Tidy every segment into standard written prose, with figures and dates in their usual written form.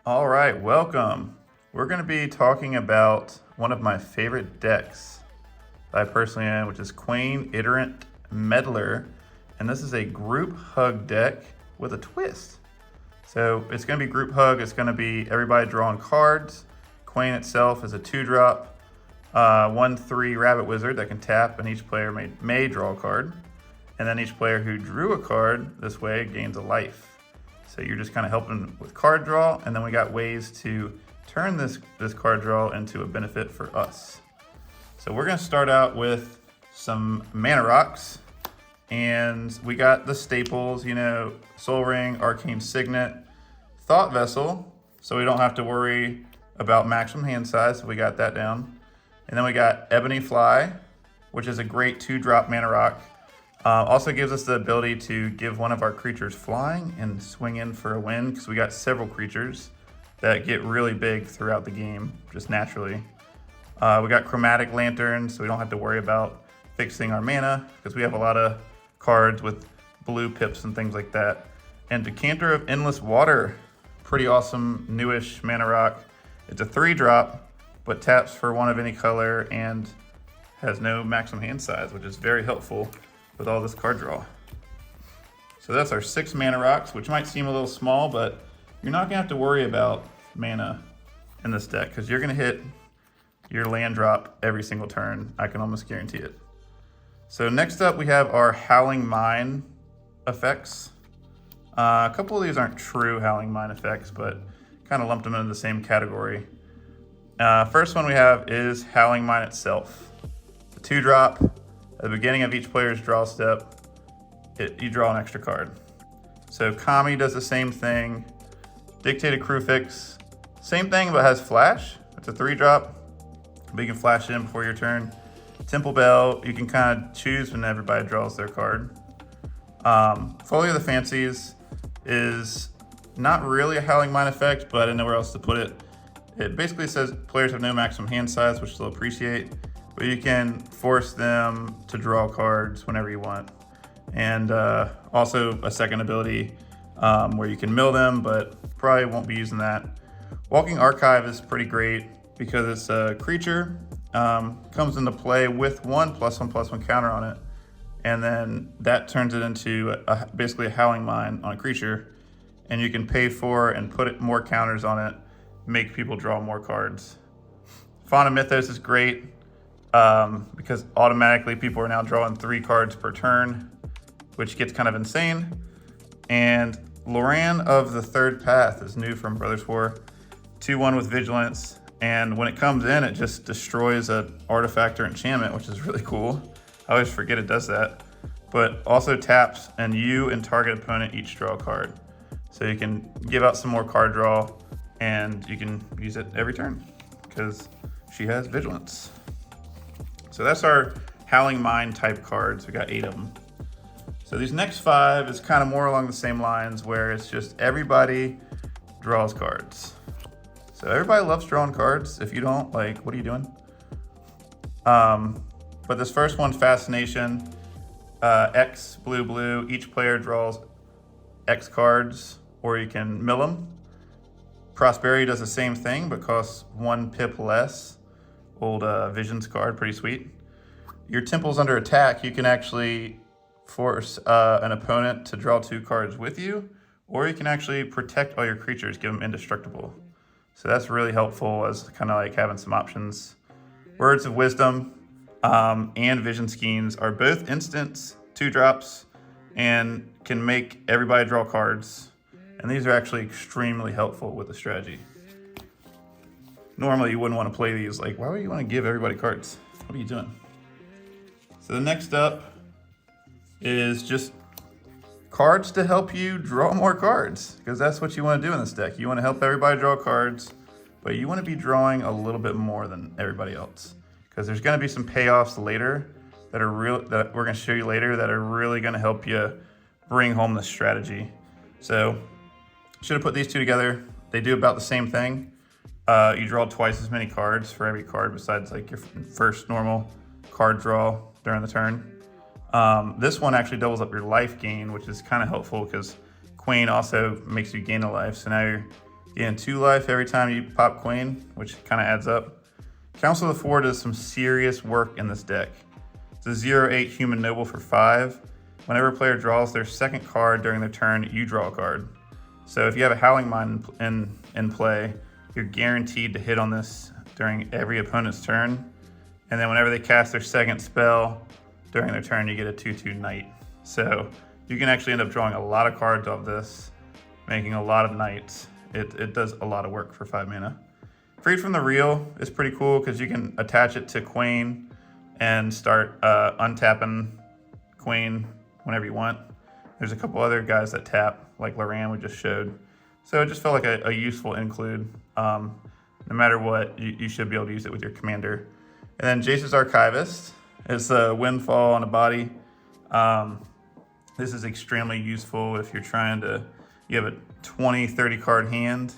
All right, welcome. We're going to be talking about one of my favorite decks that I personally own, which is Kwain Itinerant Meddler. And this is a group hug deck with a twist. So it's going to be group hug. It's going to be everybody drawing cards. Kwain itself is a 2-drop, 1/3 rabbit wizard that can tap, and each player may draw a card. And then each player who drew a card this way gains a life. So you're just kind of helping with card draw, and then we got ways to turn this card draw into a benefit for us. So we're going to start out with some mana rocks, and we got the staples, Soul Ring, Arcane Signet, Thought Vessel, so we don't have to worry about maximum hand size, so we got that down. And then we got Ebony Fly, which is a great 2-drop mana rock. Also gives us the ability to give one of our creatures flying and swing in for a win, because we got several creatures that get really big throughout the game, just naturally. We got Chromatic Lantern, so we don't have to worry about fixing our mana, because we have a lot of cards with blue pips and things like that. And Decanter of Endless Water, pretty awesome newish mana rock. It's a 3-drop, but taps for one of any color and has no maximum hand size, which is very helpful with all this card draw. So that's our 6 mana rocks, which might seem a little small, but you're not gonna have to worry about mana in this deck, because you're gonna hit your land drop every single turn. I can almost guarantee it. So next up we have our Howling Mine effects. A couple of these aren't true Howling Mine effects, but kind of lumped them into the same category. First one we have is Howling Mine itself. The 2-drop. At the beginning of each player's draw step, you draw an extra card. So Kami does the same thing. Dictated Crewfix, same thing, but has flash. It's a 3-drop, but you can flash in before your turn. Temple Bell, you can kind of choose when everybody draws their card. Folio of the Fancies is not really a Howling Mine effect, but I don't know where else to put it. It basically says players have no maximum hand size, which they'll appreciate, but you can force them to draw cards whenever you want. And also a second ability where you can mill them, but probably won't be using that. Walking Archive is pretty great because it's a creature, comes into play with 1/1/1 counter on it, and then that turns it into basically a Howling Mine on a creature, and you can pay for and put more counters on it, make people draw more cards. Fauna Mythos is great because automatically people are now drawing 3 cards per turn, which gets kind of insane. And Loran of the Third Path is new from Brothers War, 2/1 with Vigilance, and when it comes in, it just destroys an artifact or enchantment, which is really cool. I always forget it does that. But also taps, and you and target opponent each draw a card. So you can give out some more card draw, and you can use it every turn because she has Vigilance. So that's our Howling Mine type cards. We got 8 of them. So these next 5 is kind of more along the same lines, where it's just everybody draws cards. So everybody loves drawing cards. If you don't, what are you doing? But this first one, Fascination, X, blue, each player draws X cards, or you can mill them. Prosperity does the same thing, but costs 1 pip less. Old Visions card, pretty sweet. Your Temple's under attack. You can actually force an opponent to draw 2 cards with you, or you can actually protect all your creatures, give them indestructible. So that's really helpful as kind of like having some options. Words of Wisdom and Vision Schemes are both instants, 2-drops, and can make everybody draw cards. And these are actually extremely helpful with the strategy. Normally you wouldn't want to play these, why would you want to give everybody cards? What are you doing? So the next up is just cards to help you draw more cards, because that's what you want to do in this deck. You want to help everybody draw cards, but you want to be drawing a little bit more than everybody else, because there's going to be some payoffs later that we're going to show you later that are really going to help you bring home the strategy. So should have put these 2 together. They do about the same thing. You draw twice as many cards for every card besides your first normal card draw during the turn. This one actually doubles up your life gain, which is kind of helpful because Kwain also makes you gain a life. So now Gain 2 life every time you pop Kwain, which kind of adds up. Council of the Four does some serious work in this deck. It's a 0/8 human noble for 5. Whenever a player draws their second card during their turn, you draw a card. So if you have a Howling Mine in play, you're guaranteed to hit on this during every opponent's turn. And then whenever they cast their second spell during their turn, you get a 2/2 Knight. So you can actually end up drawing a lot of cards off this, making a lot of Knights. It does a lot of work for 5 mana. Freed from the Reel is pretty cool because you can attach it to Kwain and start untapping Kwain whenever you want. There's a couple other guys that tap, like Loran we just showed. So it just felt like a useful include. No matter what, you should be able to use it with your commander. And then Jace's Archivist is a windfall on a body. This is extremely useful if you're trying to, you have a 20, 30 card hand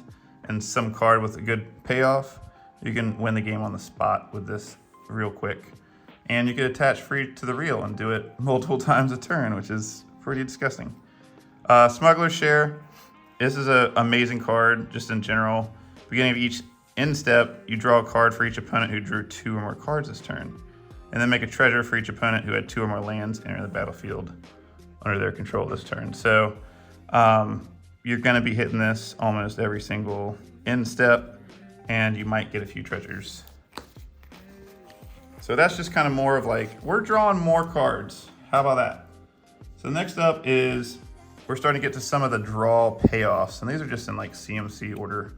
and some card with a good payoff. You can win the game on the spot with this real quick. And you could attach Free to the Reel and do it multiple times a turn, which is pretty disgusting. Smuggler's Share. This is an amazing card, just in general. Beginning of each end step, you draw a card for each opponent who drew 2 or more cards this turn. And then make a treasure for each opponent who had 2 or more lands enter the battlefield under their control this turn. So you're gonna be hitting this almost every single end step, and you might get a few treasures. So that's just kind of more of like, we're drawing more cards. How about that? So next up is, we're starting to get to some of the draw payoffs, and these are just in like CMC order.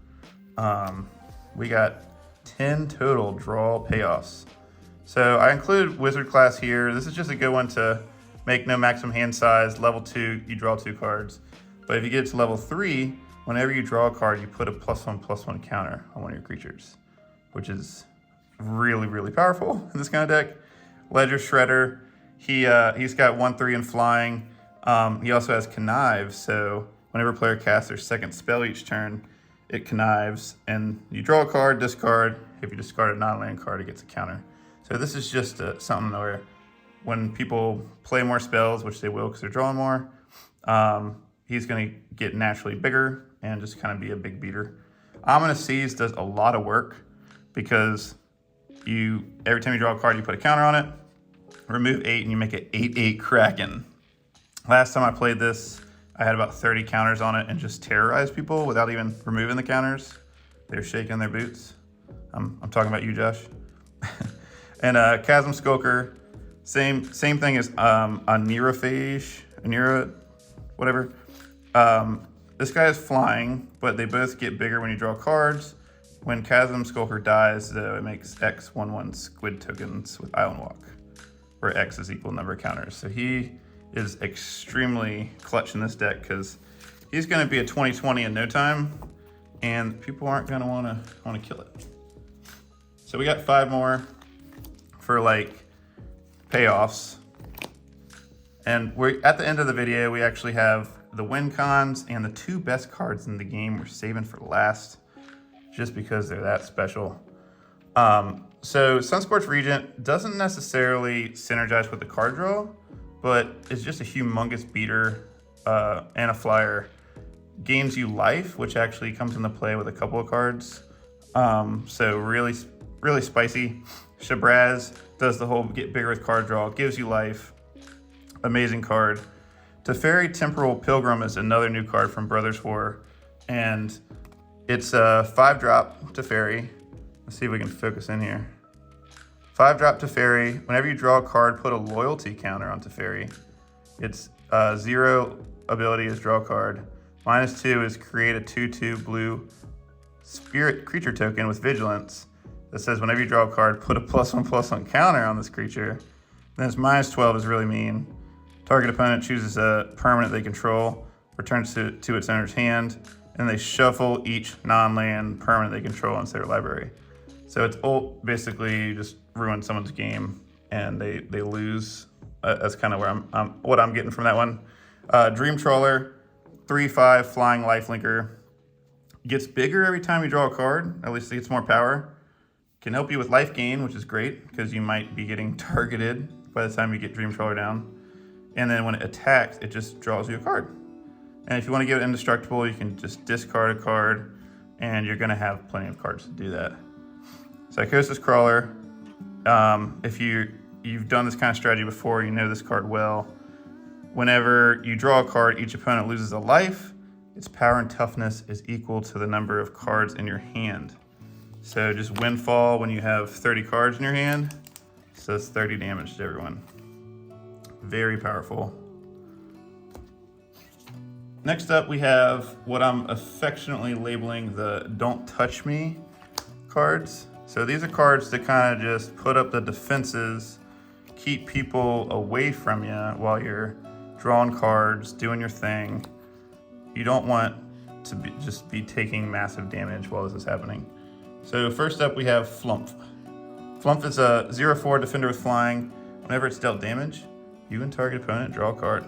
We got 10 total draw payoffs. So I include Wizard class here. This is just a good one to make no maximum hand size. Level 2, you draw 2 cards. But if you get to level 3, whenever you draw a card, you put a +1/+1 counter on one of your creatures, which is really, really powerful in this kind of deck. Ledger Shredder, he's got 1/3 in flying. He also has Connive, so whenever a player casts their second spell each turn, it connives, and you draw a card, discard. If you discard a non-land card, it gets a counter. So this is just something where when people play more spells, which they will because they're drawing more, he's going to get naturally bigger and just kind of be a big beater. Ominous Seas does a lot of work because every time you draw a card, you put a counter on it, remove 8, and you make it 8/8 Kraken. Last time I played this, I had about 30 counters on it and just terrorized people without even removing the counters. They're shaking their boots. I'm talking about you, Josh. And Chasm Skulker, same thing as Anerophage, whatever. This guy is flying, but they both get bigger when you draw cards. When Chasm Skulker dies, though, it makes X 1/1 squid tokens with Island Walk, where X is equal number of counters. So he is extremely clutch in this deck because he's going to be a 20/20 in no time, and people aren't going to want to kill it. So we got 5 more for like payoffs, and we're at the end of the video. We actually have the win cons and the 2 best cards in the game. We're saving for last, just because they're that special. So Sunscorched Regent doesn't necessarily synergize with the card draw, but it's just a humongous beater and a flyer. Gains you life, which actually comes into play with a couple of cards. So really, really spicy. Shabraz does the whole get bigger with card draw, gives you life. Amazing card. Teferi Temporal Pilgrim is another new card from Brothers War, and it's a 5-drop Teferi. Let's see if we can focus in here. 5-drop Teferi. Whenever you draw a card, put a loyalty counter on Teferi. Its 0 ability is draw a card. -2 is create a 2/2 blue spirit creature token with vigilance that says whenever you draw a card, put a +1/+1 counter on this creature. Then its -12 is really mean. Target opponent chooses a permanent they control, returns to its owner's hand, and they shuffle each non-land permanent they control into their library. So it's basically just ruin someone's game and they lose. That's kind of where what I'm getting from that one. Dream Trawler, 3/5 flying lifelinker. Gets bigger every time you draw a card, at least it gets more power. Can help you with life gain, which is great because you might be getting targeted by the time you get Dream Trawler down. And then when it attacks, it just draws you a card. And if you want to get it indestructible, you can just discard a card, and you're gonna have plenty of cards to do that. Psychosis Crawler, if you've done this kind of strategy before, you know this card well. Whenever you draw a card, each opponent loses a life. Its power and toughness is equal to the number of cards in your hand. So just windfall when you have 30 cards in your hand. So it's 30 damage to everyone. Very powerful. Next up, we have what I'm affectionately labeling the Don't Touch Me cards. So these are cards that kind of just put up the defenses, keep people away from you while you're drawing cards, doing your thing. You don't want to just be taking massive damage while this is happening. So first up, we have Flumph. Flumph is a 0/4 defender with flying. Whenever it's dealt damage, you and target opponent draw a card.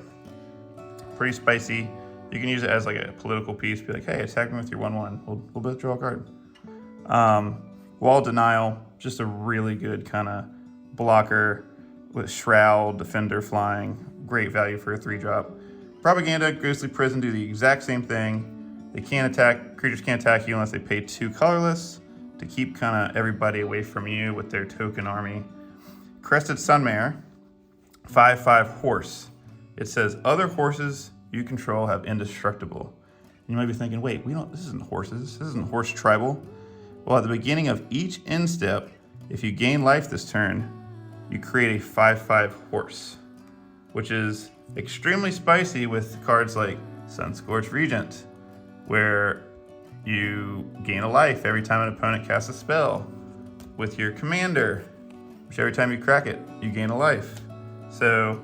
Pretty spicy. You can use it as like a political piece. Be like, hey, attack me with your 1/1. We'll both draw a card. Wall Denial, just a really good kind of blocker with Shroud, Defender, Flying. Great value for a 3-drop. Propaganda, Ghostly Prison do the exact same thing. They can't attack, creatures can't attack you unless they pay 2 colorless to keep kind of everybody away from you with their token army. Crested Sunmare, 5/5 horse. It says other horses you control have indestructible. You might be thinking, wait, this isn't horses. This isn't horse tribal. Well, at the beginning of each end step, if you gain life this turn, you create a 5/5 horse, which is extremely spicy with cards like Sunscorched Regent, where you gain a life every time an opponent casts a spell. With your commander, which every time you crack it, you gain a life. So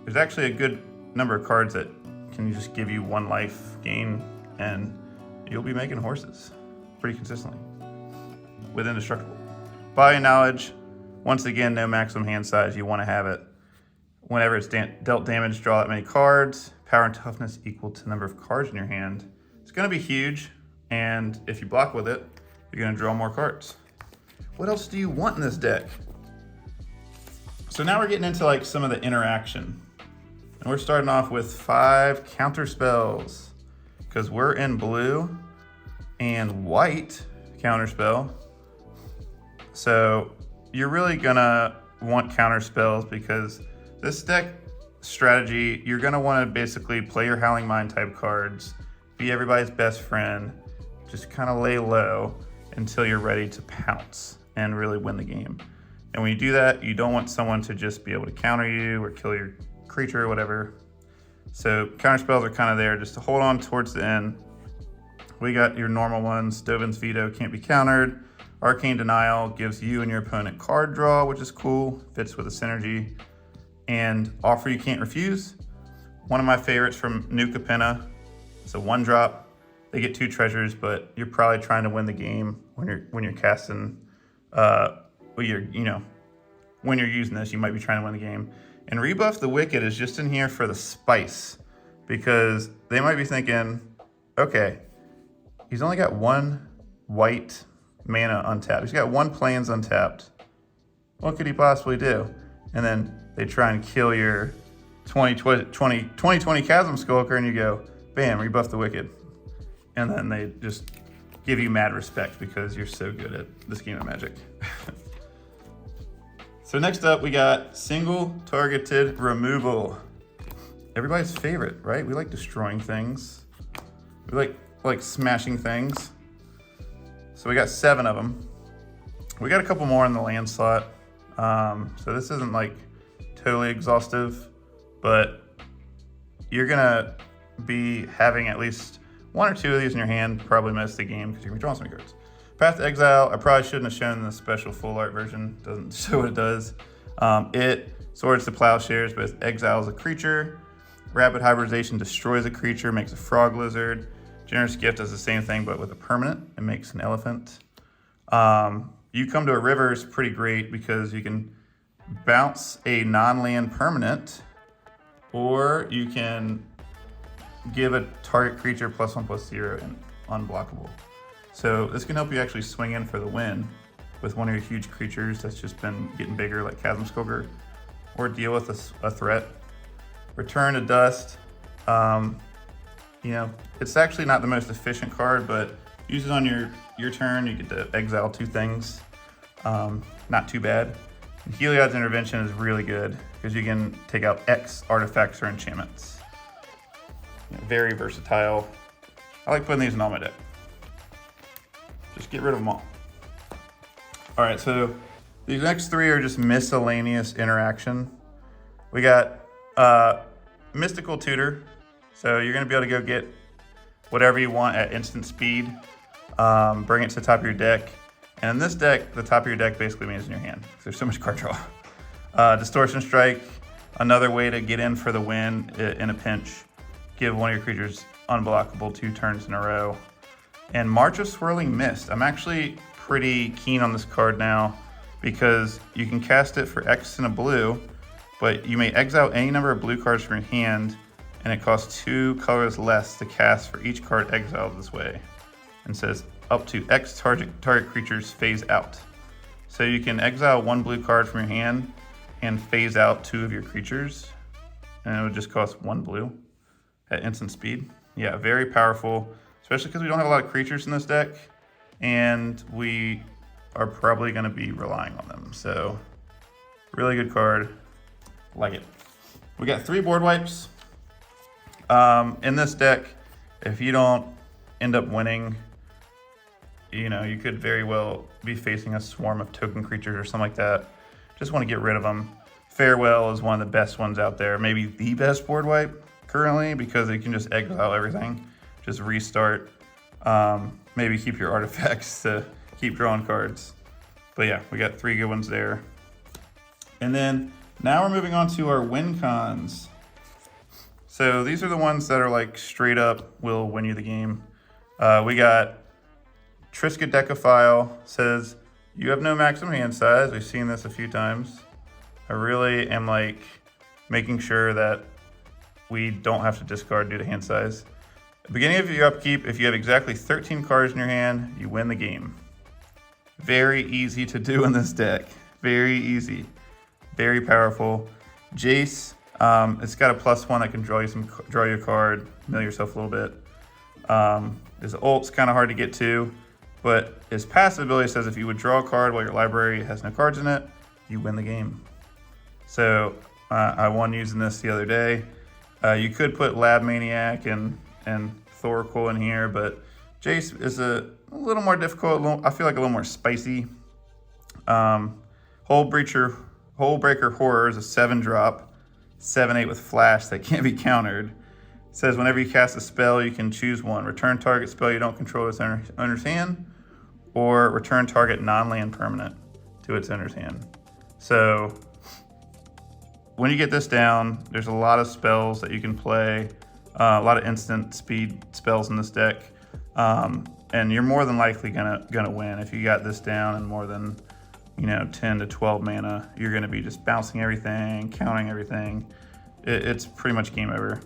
there's actually a good number of cards that can just give you 1 life gain, and you'll be making horses pretty consistently with indestructible. Body Knowledge, once again, no maximum hand size. You want to have it. Whenever it's dealt damage, draw that many cards. Power and toughness equal to the number of cards in your hand. It's going to be huge, and if you block with it, you're going to draw more cards. What else do you want in this deck? So now we're getting into like some of the interaction. And we're starting off with 5 counter spells because we're in blue and white counter spell. So you're really gonna want counter spells because this deck strategy, you're gonna wanna basically play your Howling Mind type cards, be everybody's best friend, just kind of lay low until you're ready to pounce and really win the game. And when you do that, you don't want someone to just be able to counter you or kill your creature or whatever. So counter spells are kind of there just to hold on towards the end. We got your normal ones. Dovin's Veto can't be countered. Arcane Denial gives you and your opponent card draw, which is cool, fits with the synergy. And Offer You Can't Refuse, one of my favorites from New Capenna. It's a 1-drop. They get 2 treasures, but you're probably trying to win the game when you're casting. When you're using this, you might be trying to win the game. And Rebuff the Wicked is just in here for the spice, because they might be thinking, okay, he's only got 1 white mana untapped. He's got 1 plains untapped. What could he possibly do? And then they try and kill your 2020 Chasm Skulker, and you go, bam, Rebuff the Wicked. And then they just give you mad respect because you're so good at this game of Magic. So next up, we got Single Targeted Removal. Everybody's favorite, right? We like destroying things. We like smashing things. So we got 7 of them. We got a couple more in the land slot. So this isn't like totally exhaustive, but you're gonna be having at least 1 or 2 of these in your hand, probably most of the game because you're gonna be drawing so many cards. Path to Exile, I probably shouldn't have shown the special full art version. Doesn't show what it does. It swords to plowshares, but it exiles a creature. Rapid Hybridization destroys a creature, makes a frog lizard. Generous Gift does the same thing, but with a permanent. It makes an elephant. You come to a river is pretty great because you can bounce a non-land permanent, or you can give a target creature +1/+0 and unblockable. So this can help you actually swing in for the win with one of your huge creatures that's just been getting bigger, like Chasm Skulker, or deal with a threat. Return to Dust. It's actually not the most efficient card, but use it on your turn. You get to exile 2 things. Not too bad. And Heliod's Intervention is really good because you can take out X artifacts or enchantments. Very versatile. I like putting these in all my deck. Just get rid of them all. All right, so these next 3 are just miscellaneous interaction. We got Mystical Tutor. So you're gonna be able to go get whatever you want at instant speed, bring it to the top of your deck. And in this deck, the top of your deck basically means in your hand, because there's so much card draw. Distortion Strike, another way to get in for the win in a pinch. Give one of your creatures unblockable 2 turns in a row. And March of Swirling Mist. I'm actually pretty keen on this card now because you can cast it for X and a blue, but you may exile any number of blue cards from your hand, and it costs 2 colors less to cast for each card exiled this way. And says up to X target creatures phase out. So you can exile 1 blue card from your hand and phase out 2 of your creatures, and it would just cost 1 blue at instant speed. Yeah, very powerful, especially because we don't have a lot of creatures in this deck, and we are probably going to be relying on them. So really good card, like it. We got 3 board wipes. In this deck, if you don't end up winning, you could very well be facing a swarm of token creatures or something like that. Just want to get rid of them. Farewell is one of the best ones out there. Maybe the best board wipe currently because you can just exile everything. Just restart. Maybe keep your artifacts to keep drawing cards. But yeah, we got 3 good ones there. And then now we're moving on to our win cons. So these are the ones that are like straight up will win you the game. We got Triskaidekaphile, says you have no maximum hand size. We've seen this a few times. I really am like making sure that we don't have to discard due to hand size. At the beginning of your upkeep, if you have exactly 13 cards in your hand, you win the game. Very easy to do in this deck. Very easy. Very powerful. Jace, it's got a +1 that can draw you a card, mill yourself a little bit. His ult's kind of hard to get to, but his passive ability says if you would draw a card while your library has no cards in it, you win the game. So I won using this the other day. You could put Lab Maniac and Thoracle in here, but Jace is a little more difficult. I feel like a little more spicy. Hullbreaker Horror is a 7-drop, 7/8 with flash that can't be countered. It says whenever you cast a spell, you can choose one. Return target spell you don't control to its owner's hand, or return target non-land permanent to its owner's hand. So when you get this down, there's a lot of spells that you can play, a lot of instant speed spells in this deck, and you're more than likely gonna win if you got this down and more than 10 to 12 mana. You're gonna be just bouncing everything, counting everything. It's pretty much game over.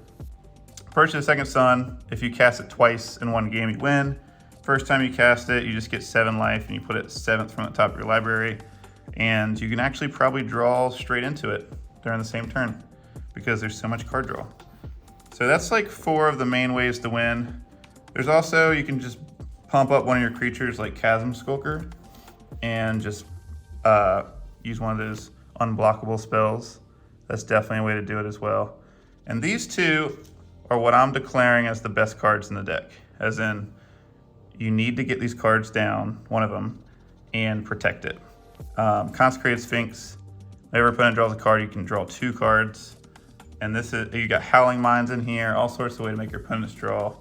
Purge of the Second Sun, if you cast it twice in one game, you win. First time you cast it, you just get 7 life and you put it 7th from the top of your library. And you can actually probably draw straight into it during the same turn because there's so much card draw. So that's like 4 of the main ways to win. There's also, you can just pump up one of your creatures like Chasm Skulker and just use one of those unblockable spells. That's definitely a way to do it as well. And these 2 are what I'm declaring as the best cards in the deck. As in, you need to get these cards down, one of them, and protect it. Consecrated Sphinx, whenever opponent draws a card, you can draw 2 cards. And this is, you got Howling Mines in here, all sorts of way to make your opponents draw,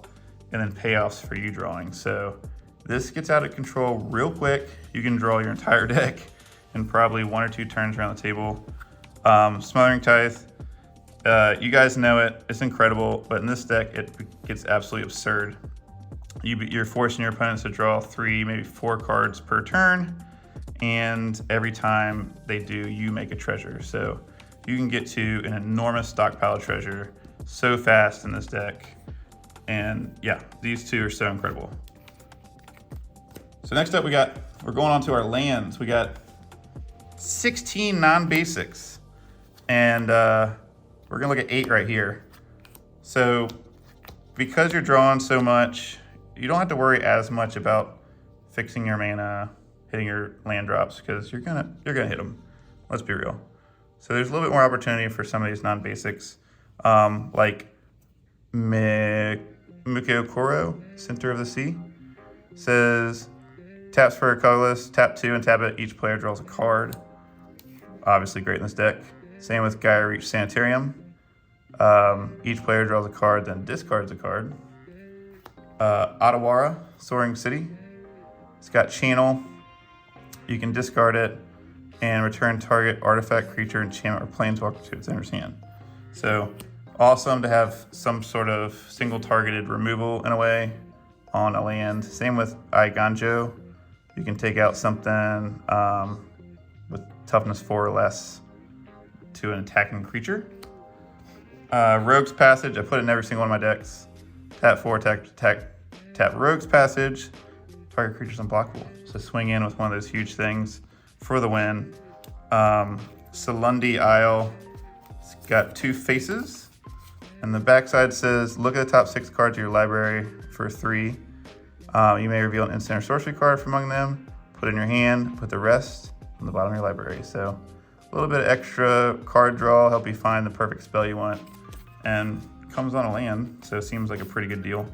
and then payoffs for you drawing. So this gets out of control real quick. You can draw your entire deck in probably 1 or 2 turns around the table. Smothering Tithe, you guys know it, it's incredible, but in this deck, it gets absolutely absurd. You're forcing your opponents to draw 3, maybe 4 cards per turn, and every time they do, you make a treasure. So you can get to an enormous stockpile of treasure so fast in this deck. And yeah, these 2 are so incredible. So next up, we're going on to our lands. We got 16 non-basics, and we're gonna look at 8 right here. So because you're drawing so much, you don't have to worry as much about fixing your mana, hitting your land drops, because you're gonna hit them. Let's be real. So there's a little bit more opportunity for some of these non-basics, like Mukokoro, Center of the Sea, says taps for a colorless, tap 2 and tap it. Each player draws a card. Obviously great in this deck. Same with Gaia Reach Sanitarium. Each player draws a card, then discards a card. Otawara, Soaring City. It's got Channel. You can discard it and return target artifact, creature, enchantment, or planeswalker to its owner's hand. So awesome to have some sort of single targeted removal in a way on a land. Same with Aiganjo. You can take out something with toughness 4 or less to an attacking creature. Rogue's Passage, I put it in every single one of my decks. Tap 4, tap Rogue's Passage. Target creature's unblockable. So swing in with one of those huge things for the win. Salundi Isle, it's got 2 faces. And the backside says, look at the top 6 cards of your library for 3. You may reveal an instant or sorcery card from among them, put it in your hand, put the rest on the bottom of your library. So a little bit of extra card draw, help you find the perfect spell you want, and comes on a land, so it seems like a pretty good deal.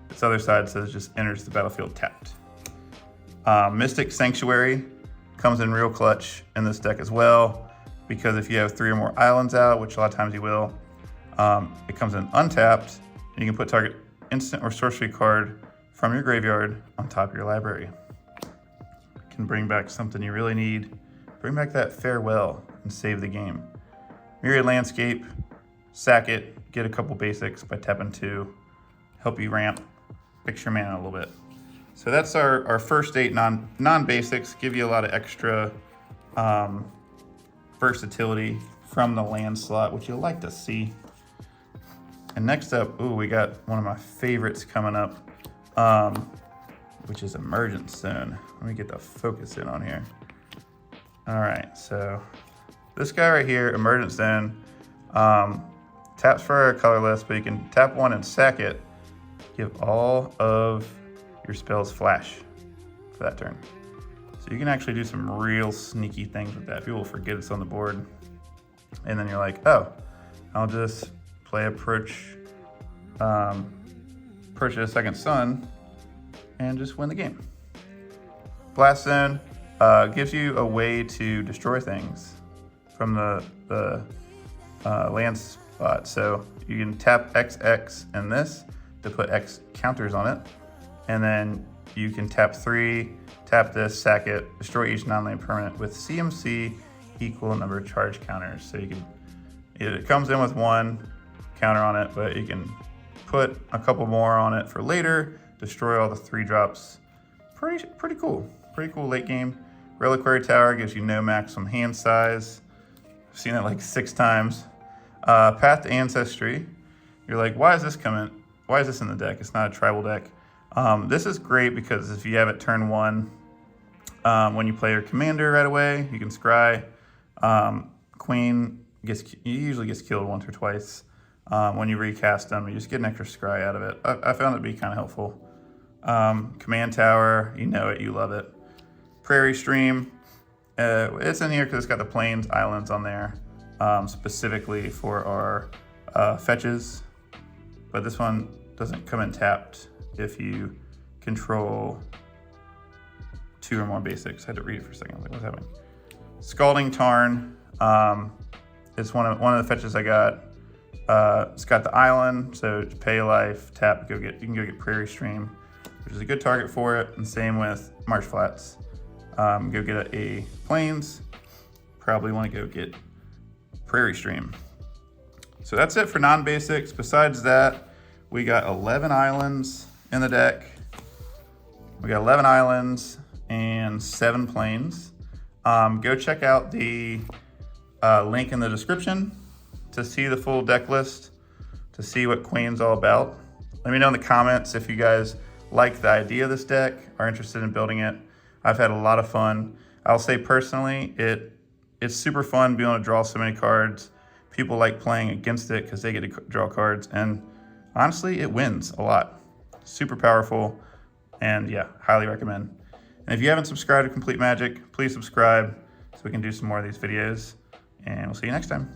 This other side says just enters the battlefield tapped. Mystic Sanctuary comes in real clutch in this deck as well, because if you have 3 or more islands out, which a lot of times you will, it comes in untapped, and you can put target instant or sorcery card from your graveyard on top of your library. You can bring back something you really need, bring back that farewell and save the game. Myriad Landscape, sack it, get a couple basics by tapping 2, help you ramp, fix your mana a little bit. So that's our first 8 non-basics, give you a lot of extra versatility from the land slot, which you'll like to see. And next up, we got one of my favorites coming up, which is Emergent Zone. Let me get the focus in on here. All right, so this guy right here, Emergent Zone, taps for a colorless, but you can tap 1 and sack it, give all of your spells flash for that turn. So you can actually do some real sneaky things with that. People forget it's on the board, and then you're like, oh, I'll just play Purchase a Second Sun and just win the game. Blast Zone gives you a way to destroy things from the land spot. So you can tap XX and this to put X counters on it, and then you can tap 3, tap this, sack it, destroy each non-land permanent with CMC equal number of charge counters. So you can, it comes in with 1 counter on it, but you can put a couple more on it for later, destroy all the 3 drops. Pretty cool late game. Reliquary Tower gives you no maximum hand size. I've seen it like 6 times. Path to Ancestry. You're like, why is this coming? Why is this in the deck? It's not a tribal deck. This is great because if you have it turn 1, when you play your commander right away, you can scry. Kwain usually gets killed once or twice. When you recast them, you just get an extra scry out of it. I found it to be kind of helpful. Command Tower, you know it, you love it. Prairie Stream, it's in here because it's got the plains islands on there, specifically for our fetches. But this one doesn't come in tapped if you control 2 or more basics. I had to read it for a second. I was like, what's happening? Scalding Tarn. It's one of the fetches I got. It's got the island, so pay life, tap, you can go get Prairie Stream, which is a good target for it. And same with Marsh Flats. Go get a plains. Probably want to go get Prairie Stream. So that's it for non-basics. Besides that, we got 11 islands in the deck. We got 11 islands and 7 plains. Go check out the link in the description to see the full deck list, to see what Kwain's all about. Let me know in the comments if you guys like the idea of this deck, are interested in building it. I've had a lot of fun. I'll say personally, it's super fun being able to draw so many cards. People like playing against it because they get to draw cards, and honestly, it wins a lot. super powerful, and yeah, highly recommend. And if you haven't subscribed to Complete Magic, please subscribe so we can do some more of these videos, and we'll see you next time.